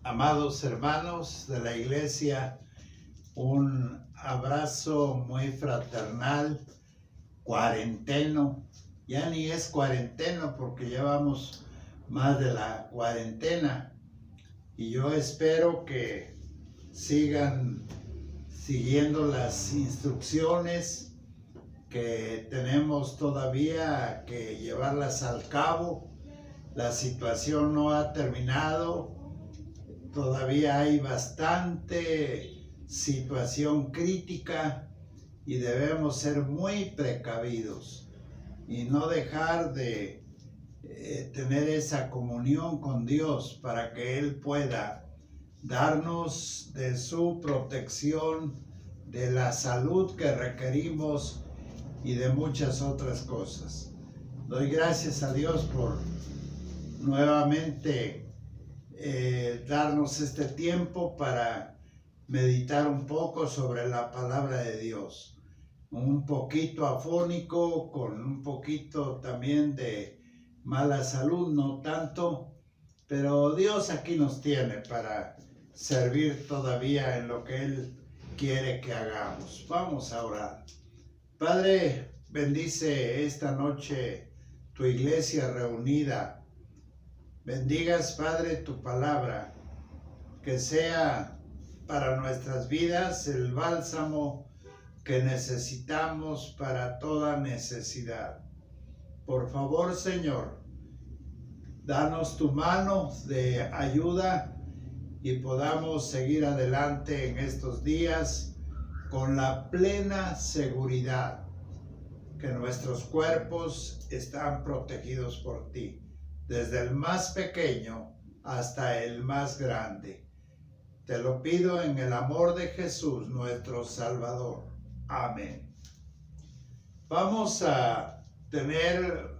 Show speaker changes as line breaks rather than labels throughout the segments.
Amados hermanos de la iglesia, un abrazo muy fraternal, cuarenteno. Ya ni es cuarenteno porque llevamos más de la cuarentena. Y yo espero que sigan siguiendo las instrucciones, que tenemos todavía que llevarlas al cabo. La situación no ha terminado. Todavía hay bastante situación crítica y debemos ser muy precavidos y no dejar de tener esa comunión con Dios para que Él pueda darnos de su protección, de la salud que requerimos y de muchas otras cosas. Doy gracias a Dios por nuevamente darnos este tiempo para meditar un poco sobre la palabra de Dios. Un poquito afónico, con un poquito también de mala salud, no tanto, pero Dios aquí nos tiene para servir todavía en lo que Él quiere que hagamos. Vamos a orar. Padre, bendice esta noche tu iglesia reunida. Bendigas, Padre, tu palabra, que sea para nuestras vidas el bálsamo que necesitamos para toda necesidad. Por favor, Señor, danos tu mano de ayuda y podamos seguir adelante en estos días con la plena seguridad que nuestros cuerpos están protegidos por ti, desde el más pequeño hasta el más grande. Te lo pido en el amor de Jesús, nuestro Salvador. Amén. Vamos a tener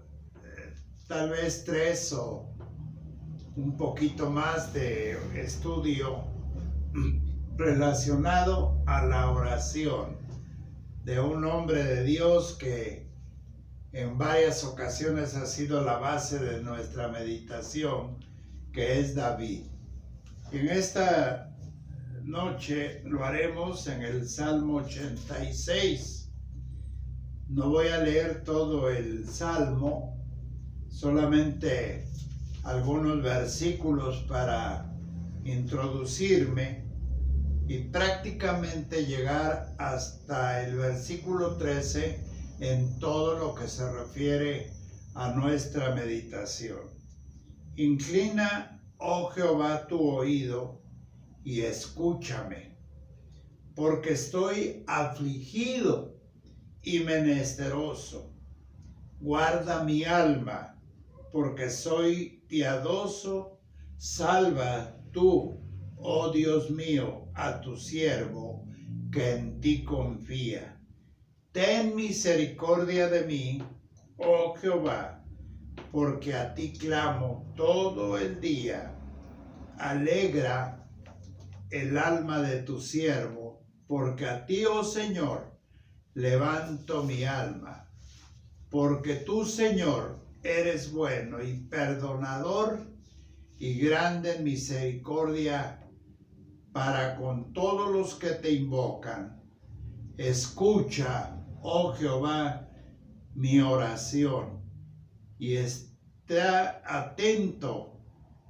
tal vez 3 o un poquito más de estudio relacionado a la oración de un hombre de Dios que en varias ocasiones ha sido la base de nuestra meditación, que es David. En esta noche lo haremos en el Salmo 86. No voy a leer todo el Salmo, solamente algunos versículos para introducirme y prácticamente llegar hasta el versículo 13 en todo lo que se refiere a nuestra meditación. Inclina, oh Jehová, tu oído y escúchame, porque estoy afligido y menesteroso. Guarda mi alma, porque soy piadoso. Salva tú, oh Dios mío, a tu siervo que en ti confía. Ten misericordia de mí, oh Jehová, porque a ti clamo todo el día. Alegra el alma de tu siervo, porque a ti, oh Señor, levanto mi alma. Porque tú, Señor, eres bueno y perdonador y grande en misericordia para con todos los que te invocan. Escucha, oh Jehová, mi oración, y está atento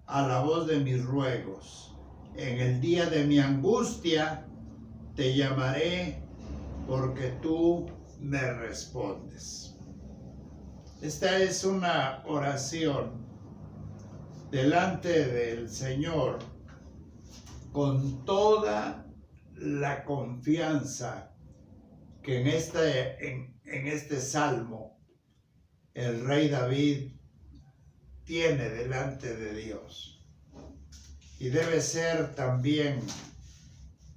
a la voz de mis ruegos. En el día de mi angustia te llamaré, porque tú me respondes. Esta es una oración delante del Señor con toda la confianza que en este salmo el rey David tiene delante de Dios. Y debe ser también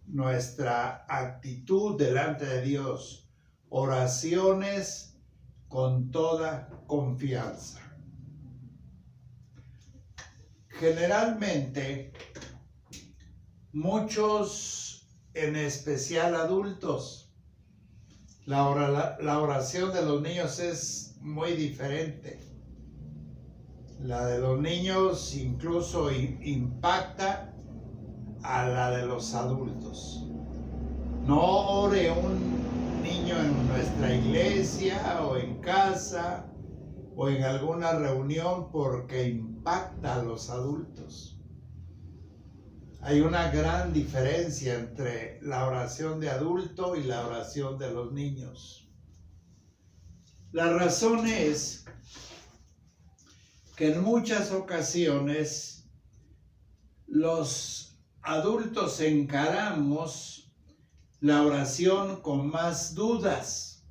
nuestra actitud delante de Dios, oraciones con toda confianza. Generalmente, muchos, en especial adultos, la oración de los niños es muy diferente. La de los niños incluso impacta a la de los adultos. No ore un niño en nuestra iglesia o en casa o en alguna reunión porque impacta a los adultos. Hay una gran diferencia entre la oración de adulto y la oración de los niños. La razón es que en muchas ocasiones los adultos encaramos la oración con más dudas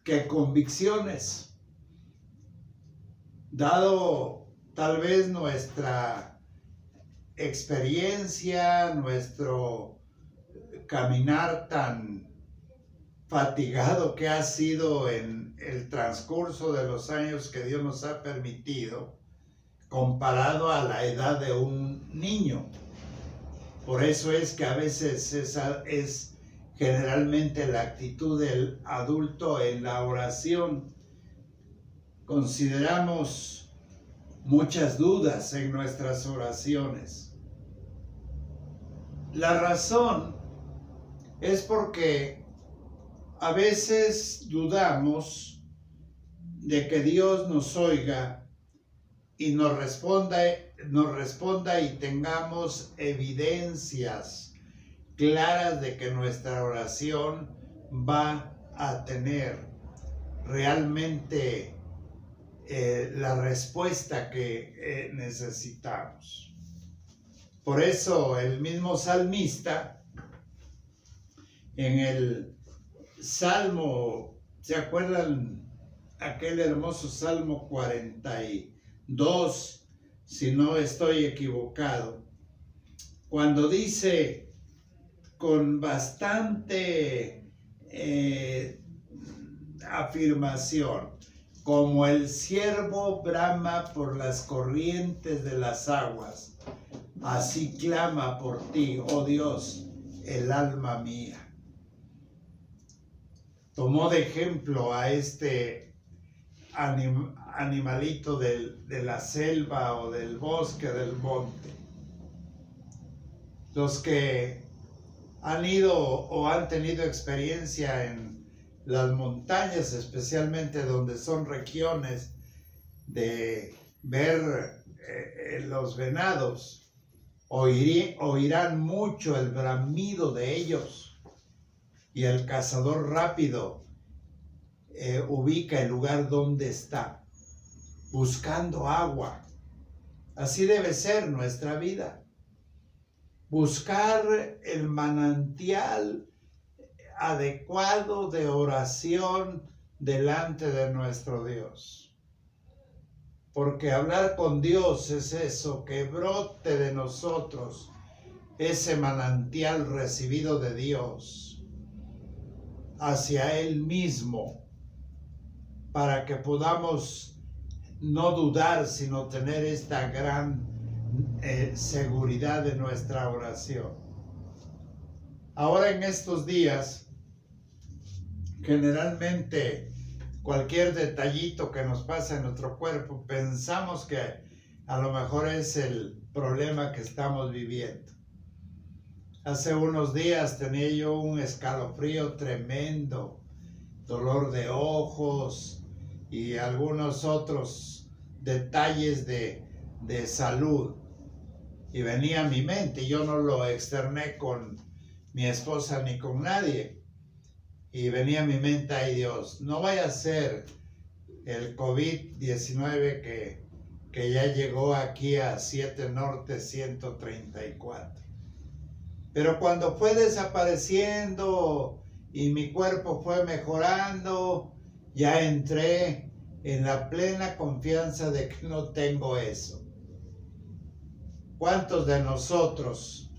que convicciones, dado tal vez nuestra experiencia, nuestro caminar tan fatigado que ha sido en el transcurso de los años que Dios nos ha permitido, comparado a la edad de un niño. Por eso es que a veces esa es generalmente la actitud del adulto en la oración. Consideramos muchas dudas en nuestras oraciones. La razón es porque a veces dudamos de que Dios nos oiga y nos responda y tengamos evidencias claras de que nuestra oración va a tener realmente la respuesta que necesitamos. Por eso el mismo salmista en el Salmo, ¿se acuerdan? Aquel hermoso Salmo 42, si no estoy equivocado, cuando dice con bastante afirmación: como el ciervo brama por las corrientes de las aguas, así clama por ti, oh Dios, el alma mía. Tomó de ejemplo a este animalito de la selva o del bosque, del monte. Los que han ido o han tenido experiencia en las montañas, especialmente donde son regiones de ver los venados, oirán mucho el bramido de ellos, y el cazador rápido ubica el lugar donde está, buscando agua. Así debe ser nuestra vida. Buscar el manantial adecuado de oración delante de nuestro Dios. Porque hablar con Dios es eso, que brote de nosotros ese manantial recibido de Dios hacia Él mismo, para que podamos no dudar, sino tener esta gran seguridad de nuestra oración. Ahora en estos días, generalmente cualquier detallito que nos pasa en nuestro cuerpo, pensamos que a lo mejor es el problema que estamos viviendo. Hace unos días tenía yo un escalofrío tremendo, dolor de ojos y algunos otros detalles de salud. Y venía a mi mente, yo no lo externé con mi esposa ni con nadie. Y venía a mi mente: ay Dios, no vaya a ser el COVID-19 que ya llegó aquí a 7 Norte 134. Pero cuando fue desapareciendo y mi cuerpo fue mejorando, ya entré en la plena confianza de que no tengo eso. ¿Cuántos de nosotros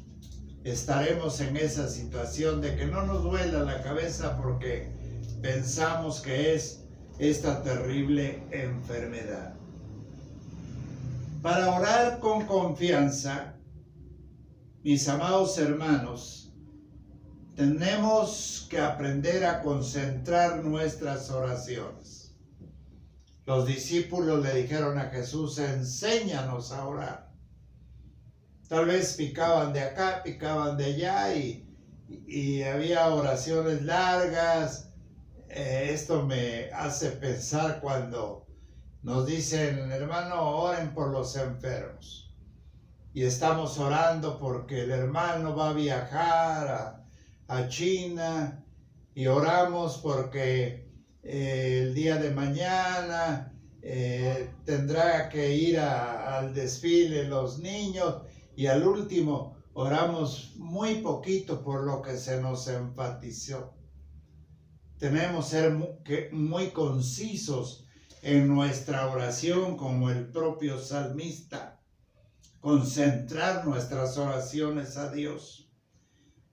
estaremos en esa situación de que no nos duela la cabeza porque pensamos que es esta terrible enfermedad? Para orar con confianza, mis amados hermanos, tenemos que aprender a concentrar nuestras oraciones. Los discípulos le dijeron a Jesús, enséñanos a orar. Tal vez picaban de acá, picaban de allá y había oraciones largas. Esto me hace pensar cuando nos dicen, hermano, oren por los enfermos. Y estamos orando porque el hermano va a viajar a China y oramos porque el día de mañana tendrá que ir al desfile los niños y al último oramos muy poquito por lo que se nos enfatizó. Tenemos que ser muy concisos en nuestra oración como el propio salmista, concentrar nuestras oraciones a Dios.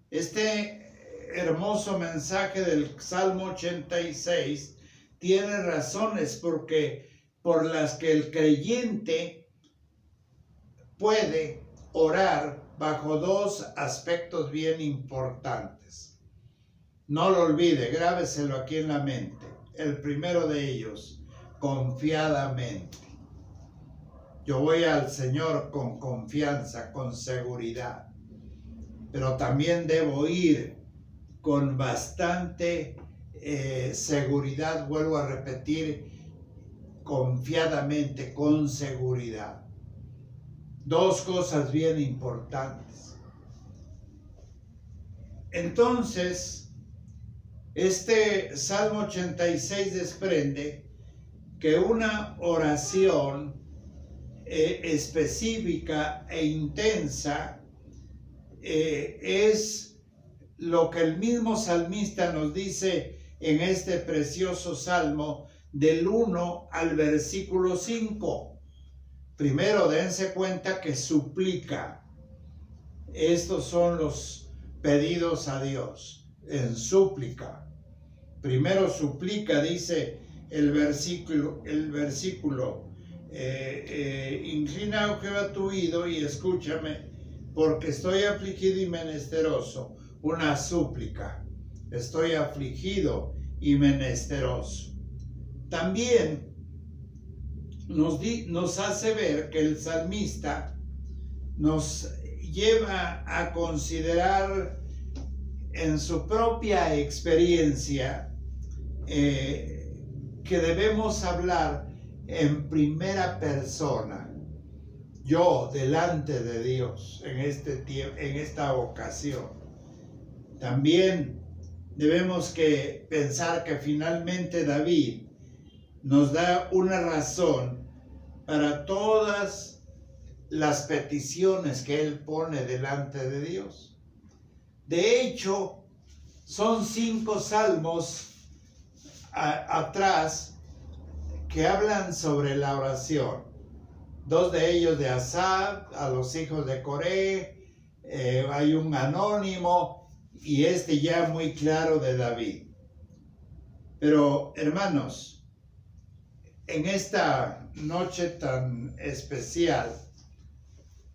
Este hermoso mensaje del Salmo 86 tiene razones por las que el creyente puede orar bajo dos aspectos bien importantes. No lo olvide, grábeselo aquí en la mente. El primero de ellos, confiadamente. Yo voy al Señor con confianza, con seguridad, pero también debo ir con bastante seguridad, vuelvo a repetir, confiadamente, con seguridad. Dos cosas bien importantes. Entonces, este Salmo 86 desprende que una oración específica e intensa es lo que el mismo salmista nos dice en este precioso salmo del 1 al versículo 5. Primero dense cuenta que suplica. Estos son los pedidos a Dios en súplica. Primero suplica, dice el versículo, inclina, oh Jehová, tu oído y escúchame, porque estoy afligido y menesteroso. Una súplica. Estoy afligido y menesteroso. También nos hace ver que el salmista nos lleva a considerar en su propia experiencia que debemos hablar en primera persona. Yo delante de Dios en esta ocasión. También debemos pensar que finalmente David nos da una razón para todas las peticiones que él pone delante de Dios. De hecho, son 5 salmos atrás que hablan sobre la oración. 2 de ellos de Asaf, a los hijos de Coré, hay un anónimo y ya muy claro de David. Pero hermanos, en esta noche tan especial,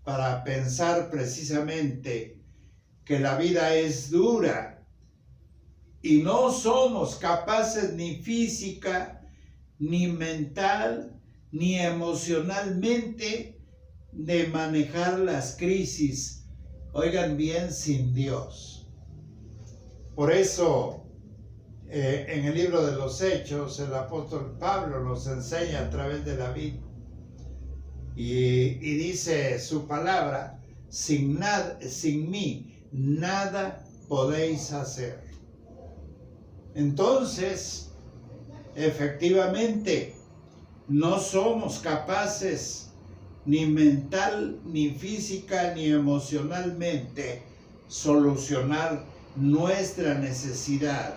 para pensar precisamente que la vida es dura y no somos capaces ni física, ni mental, ni emocionalmente de manejar las crisis, oigan bien, sin Dios. Por eso, en el libro de los Hechos, el apóstol Pablo nos enseña a través de David y dice su palabra, sin mí nada podéis hacer. Entonces, efectivamente, no somos capaces ni mental, ni física, ni emocionalmente solucionar nuestra necesidad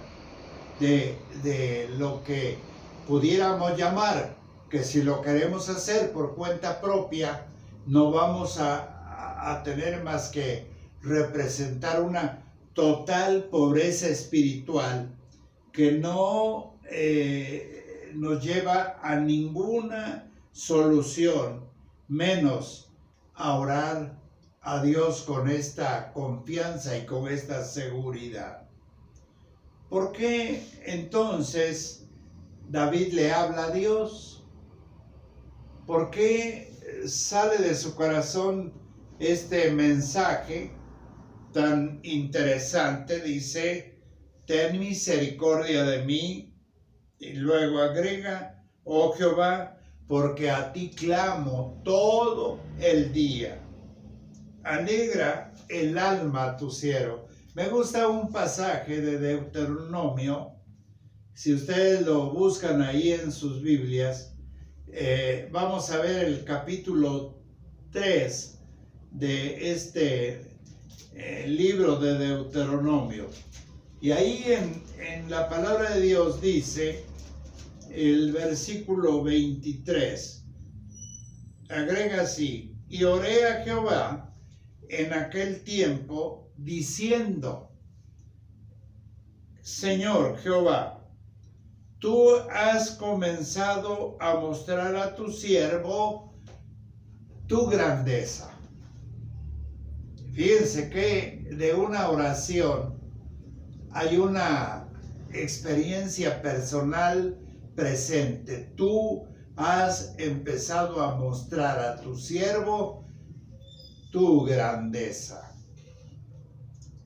de lo que pudiéramos llamar, que si lo queremos hacer por cuenta propia, no vamos a tener más que representar una total pobreza espiritual que no nos lleva a ninguna solución, menos a orar a Dios con esta confianza y con esta seguridad. ¿Por qué entonces David le habla a Dios? ¿por qué sale de su corazón este mensaje tan interesante? Dice, ten misericordia de mí, y luego agrega, oh Jehová, porque a ti clamo todo el día. Alegra el alma a tu siervo. Me gusta un pasaje de Deuteronomio. Si ustedes lo buscan ahí en sus Biblias, vamos a ver el capítulo 3 de este libro de Deuteronomio. Y ahí en la palabra de Dios dice, el versículo 23, agrega así, y oré a Jehová en aquel tiempo diciendo, Señor Jehová, tú has comenzado a mostrar a tu siervo tu grandeza. Fíjense que de una oración hay una experiencia personal presente. Tú has empezado a mostrar a tu siervo tu grandeza.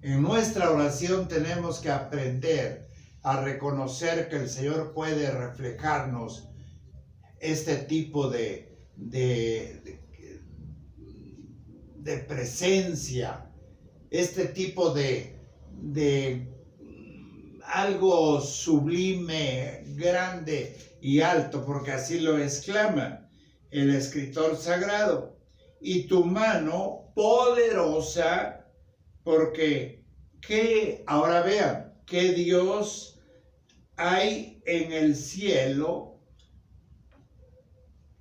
En nuestra oración tenemos que aprender a reconocer que el Señor puede reflejarnos este tipo de presencia, este tipo de algo sublime, grande y alto, porque así lo exclama el escritor sagrado. Y tu mano poderosa, porque ahora vean, que Dios hay en el cielo,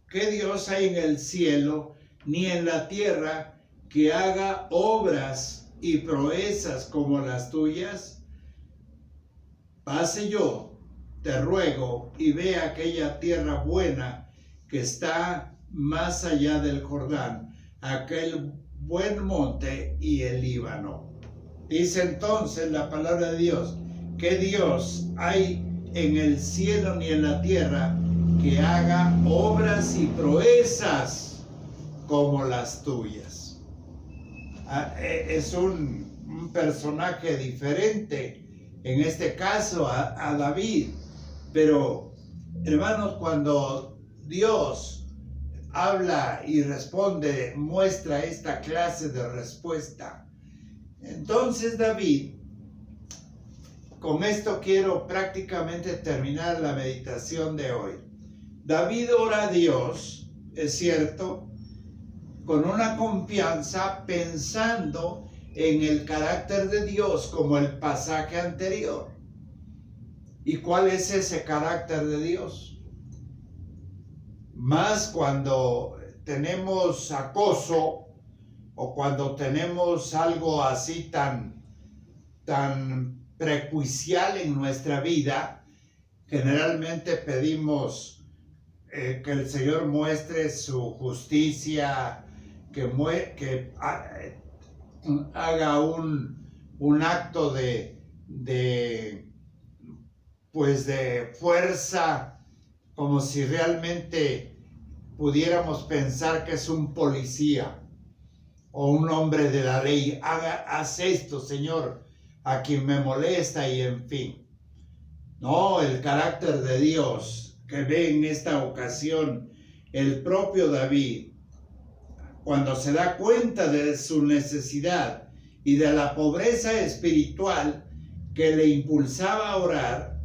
que Dios hay en el cielo, ni en la tierra, que haga obras y proezas como las tuyas. Pase yo, te ruego, y ve aquella tierra buena que está más allá del Jordán, aquel buen monte y el Líbano. Dice entonces la palabra de Dios, que Dios hay en el cielo ni en la tierra que haga obras y proezas como las tuyas. Es un personaje diferente, en este caso a David, pero hermanos, cuando Dios habla y responde, muestra esta clase de respuesta. Entonces David, con esto quiero prácticamente terminar la meditación de hoy. David ora a Dios, es cierto, con una confianza, pensando en el carácter de Dios como el pasaje anterior. ¿Y cuál es ese carácter de Dios? Más cuando tenemos acoso o cuando tenemos algo así tan prejuicial en nuestra vida, generalmente pedimos que el Señor muestre su justicia, que haga un acto de fuerza, como si realmente pudiéramos pensar que es un policía o un hombre de la ley. Haz esto, Señor, a quien me molesta, y en fin. No, el carácter de Dios que ve en esta ocasión el propio David, cuando se da cuenta de su necesidad y de la pobreza espiritual que le impulsaba a orar,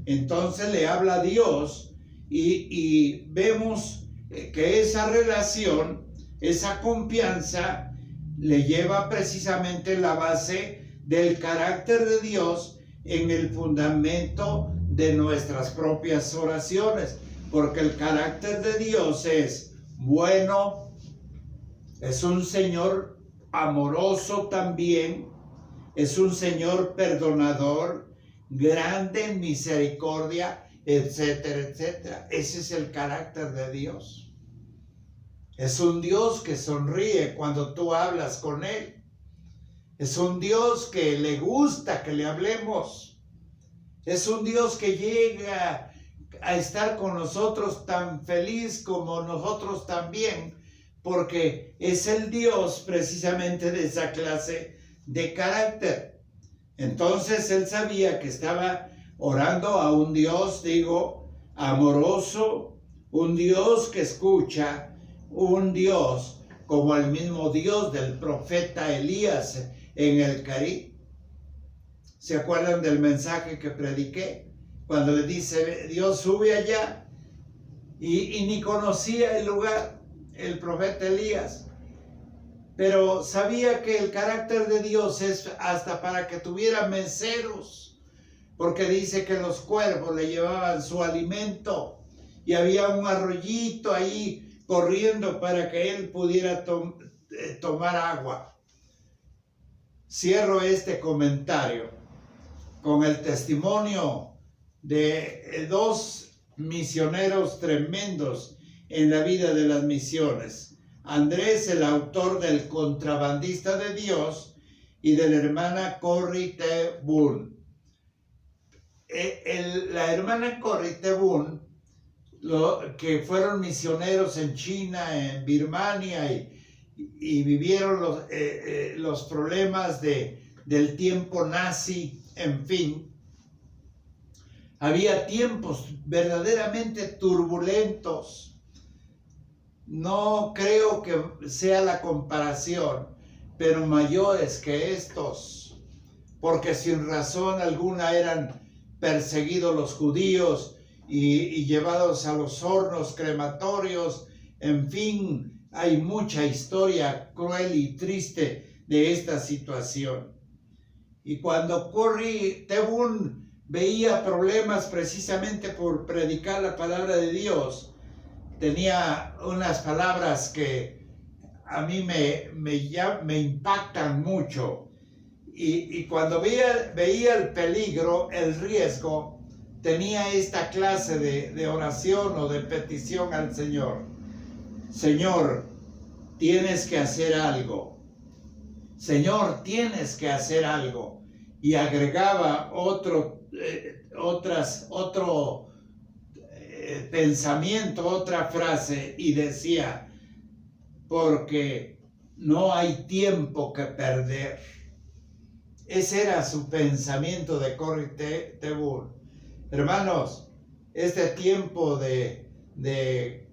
entonces le habla a Dios y vemos que esa relación, esa confianza, le lleva precisamente en la base del carácter de Dios en el fundamento de nuestras propias oraciones, porque el carácter de Dios es bueno, es un Señor amoroso también, es un Señor perdonador, grande en misericordia, etcétera, etcétera. Ese es el carácter de Dios. Es un Dios que sonríe cuando tú hablas con Él. Es un Dios que le gusta que le hablemos. Es un Dios que llega a estar con nosotros tan feliz como nosotros también, porque es el Dios precisamente de esa clase de carácter. Entonces él sabía que estaba orando a un Dios, amoroso, un Dios que escucha, un Dios como el mismo Dios del profeta Elías en el Carí. ¿Se acuerdan del mensaje que prediqué? Cuando le dice, Dios sube allá, y ni conocía el lugar, el profeta Elías. Pero sabía que el carácter de Dios es hasta para que tuviera meseros, porque dice que los cuervos le llevaban su alimento y había un arroyito ahí corriendo para que él pudiera tomar agua. Cierro este comentario con el testimonio de dos misioneros tremendos en la vida de las misiones. Andrés, el autor del Contrabandista de Dios, y de la hermana Corrie Ten Boom. La hermana Corrie Ten Boom, que fueron misioneros en China, en Birmania, y vivieron los problemas del tiempo nazi, en fin. Había tiempos verdaderamente turbulentos. No creo que sea la comparación, pero mayores que estos, porque sin razón alguna eran perseguidos los judíos y llevados a los hornos crematorios. En fin, hay mucha historia cruel y triste de esta situación. Y cuando Corrie Ten Boom veía problemas precisamente por predicar la palabra de Dios, tenía unas palabras que a mí me impactan mucho. Y cuando veía el peligro, el riesgo, tenía esta clase de oración o de petición al Señor. Señor, tienes que hacer algo. Señor, tienes que hacer algo. Y agregaba otro pensamiento, otra frase, y decía, porque no hay tiempo que perder. Ese era su pensamiento de Corrie Ten Boom. Hermanos, este tiempo de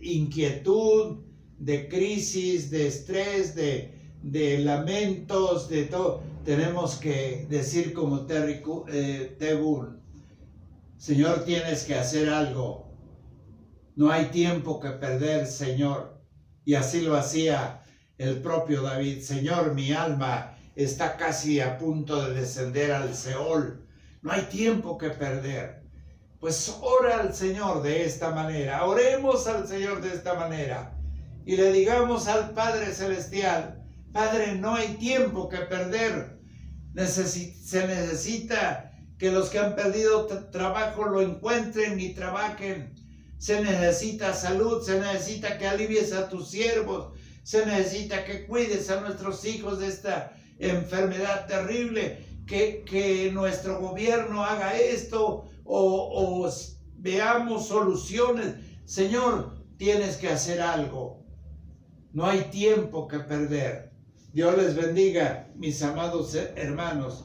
inquietud, de crisis, de estrés, de lamentos, de todo, tenemos que decir como Ten Boom, Señor, tienes que hacer algo. No hay tiempo que perder, Señor. Y así lo hacía el propio David. Señor, mi alma está casi a punto de descender al Seol. No hay tiempo que perder. Pues ora al Señor de esta manera. Oremos al Señor de esta manera. Y le digamos al Padre Celestial, Padre, no hay tiempo que perder. Se necesita que los que han perdido trabajo lo encuentren y trabajen. Se necesita salud, se necesita que alivies a tus siervos, se necesita que cuides a nuestros hijos de esta enfermedad terrible, que nuestro gobierno haga esto o veamos soluciones. Señor, tienes que hacer algo. No hay tiempo que perder. Dios les bendiga, mis amados hermanos,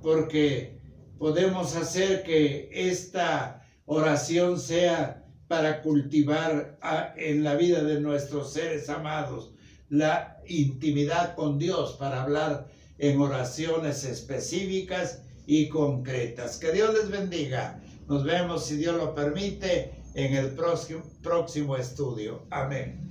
porque podemos hacer que esta oración sea para cultivar en la vida de nuestros seres amados la intimidad con Dios, para hablar en oraciones específicas y concretas. Que Dios les bendiga. Nos vemos, si Dios lo permite, en el próximo estudio. Amén.